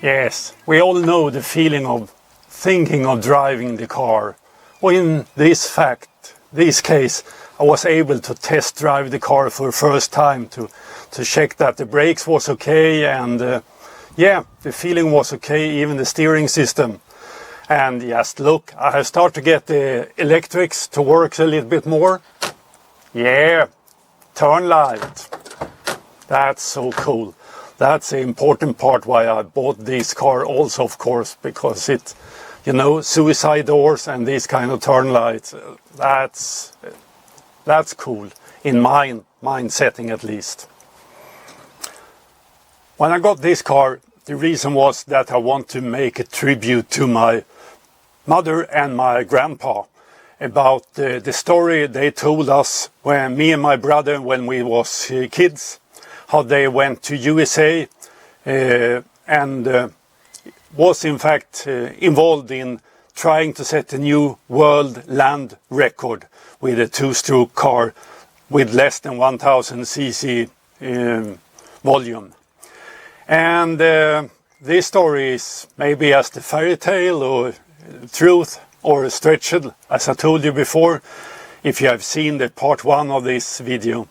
Yes, we all know the feeling of thinking of driving the car. Well, in this case, I was able to test drive the car for the first time to check that the brakes was okay, and yeah, the feeling was okay, even the steering system. And just look, I have started to get the electrics to work a little bit more. Yeah, turn light. That's so cool. That's the important part why I bought this car also, of course, because it, you know, suicide doors and these kind of turn lights, that's cool, in my mind setting at least. When I got this car, the reason was that I want to make a tribute to my mother and my grandpa about the story they told us when me and my brother, when we was kids, how they went to USA and was in fact involved in trying to set a new world land record with a two-stroke car with less than 1000 cc volume. And this story is maybe as the fairy tale or truth or stretched, as I told you before, if you have seen the part 1 of this video.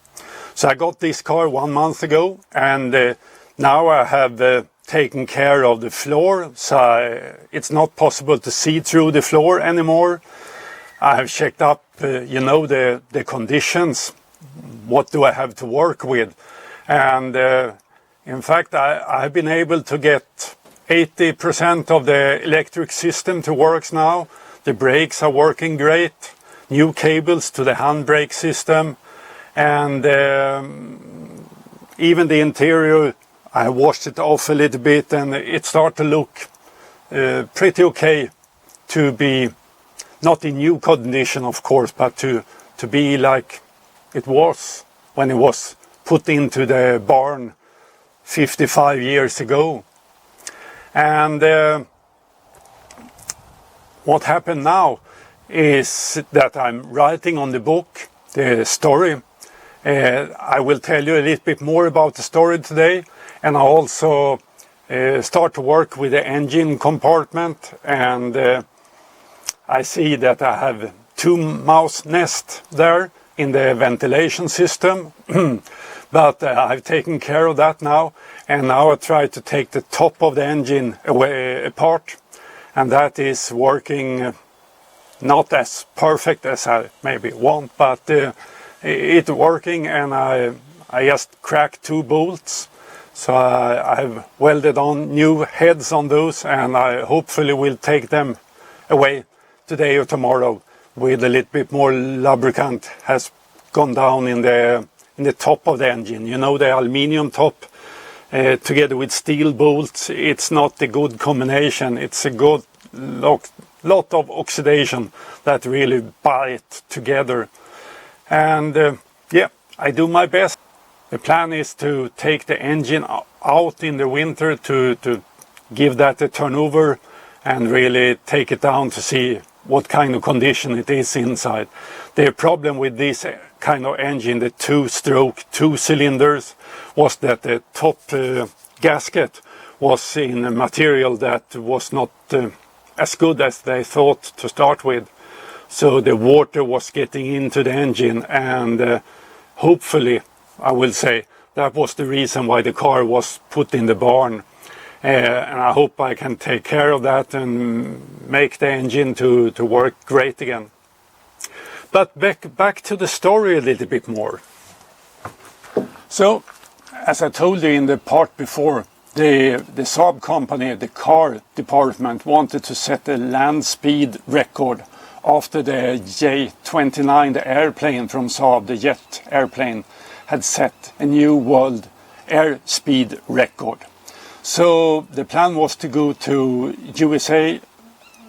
So I got this car 1 month ago, and now I have taken care of the floor, so it's not possible to see through the floor anymore. I have checked up, you know, the conditions. What do I have to work with? And in fact, I've been able to get 80% of the electric system to work now. The brakes are working great. New cables to the handbrake system. And even the interior, I washed it off a little bit and it started to look pretty okay to be, not in new condition of course, but to be like it was when it was put into the barn 55 years ago. And what happened now is that I'm writing on the book, the story. I will tell you a little bit more about the story today, and I also start to work with the engine compartment, and I see that I have 2 mouse nests there in the ventilation system, but I've taken care of that now, and now I try to take the top of the engine apart, and that is working not as perfect as I maybe want, but it's working, and I just cracked 2 bolts, so I've welded on new heads on those, and I hopefully will take them away today or tomorrow with a little bit more lubricant has gone down in the top of the engine. You know, the aluminium top together with steel bolts, it's not a good combination. It's a good lot of oxidation that really bite together. And yeah, I do my best. The plan is to take the engine out in the winter to give that a turnover and really take it down to see what kind of condition it is inside. The problem with this kind of engine, the 2-stroke, 2 cylinders, was that the top gasket was in a material that was not as good as they thought to start with. So the water was getting into the engine, and hopefully, I will say, that was the reason why the car was put in the barn. And I hope I can take care of that and make the engine to work great again. But back to the story a little bit more. So, as I told you in the part before, the SAAB company, the car department, wanted to set a land speed record after the J-29, the airplane from SAAB, the jet airplane, had set a new world air speed record. So the plan was to go to USA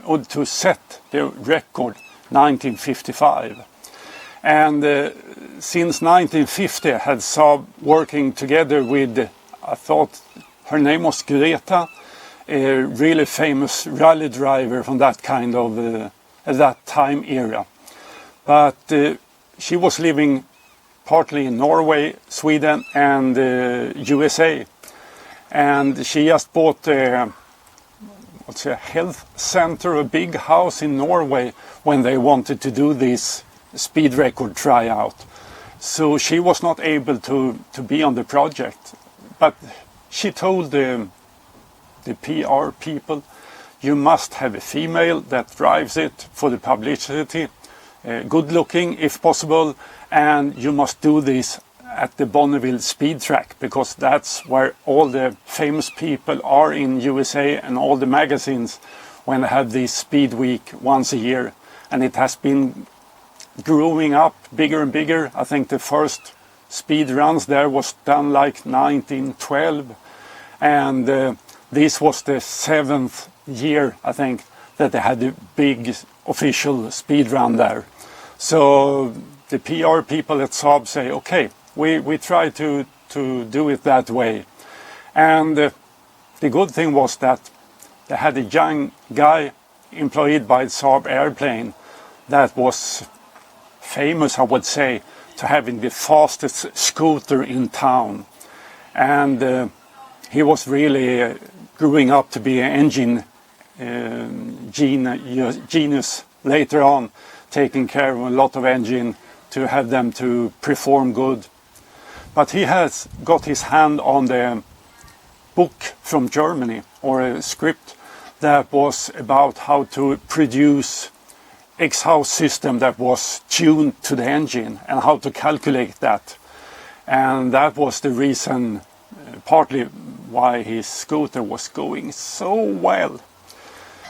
or to set the record 1955. And since 1950 had SAAB working together with, I thought her name was Greta, a really famous rally driver from that kind of that time era. But she was living partly in Norway, Sweden and USA. And she just bought a what's a health center, a big house in Norway, when they wanted to do this speed record tryout. So she was not able to be on the project, but she told the PR people, you must have a female that drives it for the publicity, good looking if possible, and you must do this at the Bonneville speed track, because that's where all the famous people are in USA and all the magazines when they have this speed week once a year. And it has been growing up bigger and bigger. I think the first speed runs there was done like 1912, and this was the 7th year, I think, that they had a big official speed run there. So the PR people at SAAB say, okay, we try to do it that way. And the good thing was that they had a young guy employed by SAAB airplane that was famous, I would say, to having the fastest scooter in town. And he was really growing up to be an engine genius later on, taking care of a lot of engine to have them to perform good. But he has got his hand on the book from Germany, or a script that was about how to produce exhaust system that was tuned to the engine and how to calculate that. And that was the reason, partly why his scooter was going so well.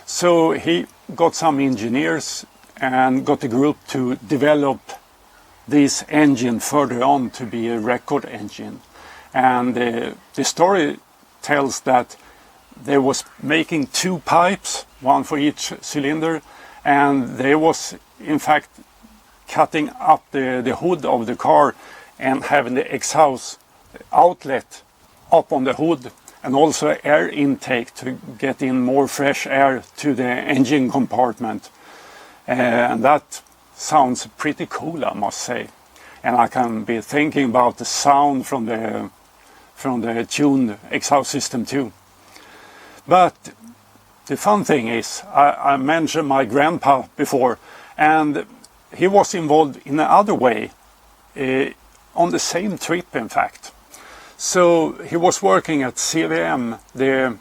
So he got some engineers and got a group to develop this engine further on to be a record engine. And the story tells that they was making 2 pipes, one for each cylinder, and they was in fact cutting up the hood of the car and having the exhaust outlet up on the hood, and also air intake to get in more fresh air to the engine compartment. And that sounds pretty cool, I must say. And I can be thinking about the sound from the tuned exhaust system too. But the fun thing is, I mentioned my grandpa before, and he was involved in another way, on the same trip in fact. So he was working at CVM, the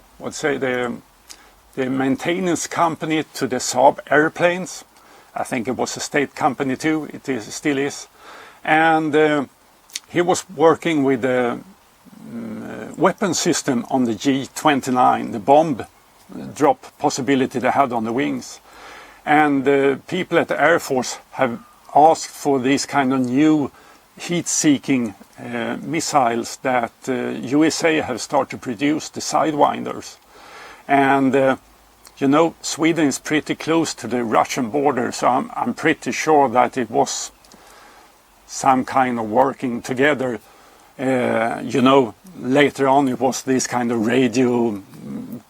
maintenance company to the SAAB airplanes. I think it was a state company too, still is. And he was working with the weapon system on the G-29, the bomb drop possibility they had on the wings. And people at the Air Force have asked for these kind of new heat-seeking missiles that USA have started to produce, the Sidewinders. And you know, Sweden is pretty close to the Russian border, so I'm pretty sure that it was some kind of working together. You know, later on it was this kind of radio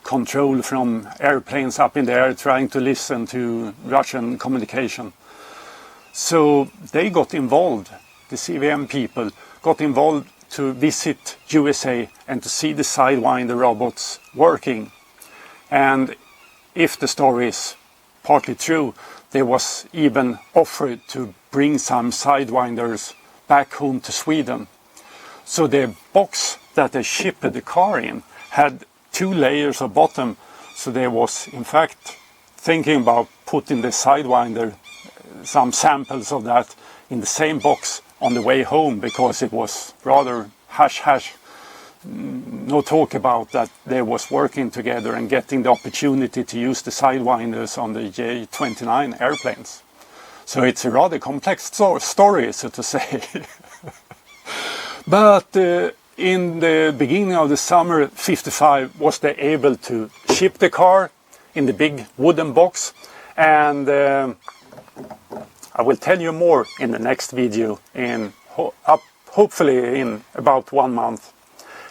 control from airplanes up in the air trying to listen to Russian communication. So they got involved, the CVM people got involved to visit USA and to see the Sidewinder robots working. And if the story is partly true, there was even offered to bring some Sidewinders back home to Sweden. So the box that they shipped the car in had 2 layers of bottom. So there was in fact thinking about putting the Sidewinder, some samples of that, in the same box on the way home, because it was rather hush-hush. No talk about that they was working together and getting the opportunity to use the Sidewinders on the J-29 airplanes. So it's a rather complex story, so to say. But in the beginning of the summer '55 was they able to ship the car in the big wooden box, and I will tell you more in the next video hopefully in about 1 month.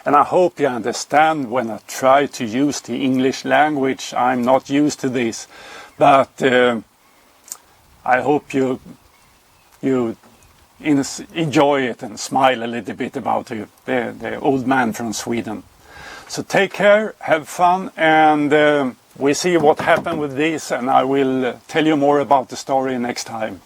And I hope you understand when I try to use the English language. I'm not used to this, but I hope you enjoy it and smile a little bit about the old man from Sweden. So take care, have fun, and we see what happened with these, and I will tell you more about the story next time.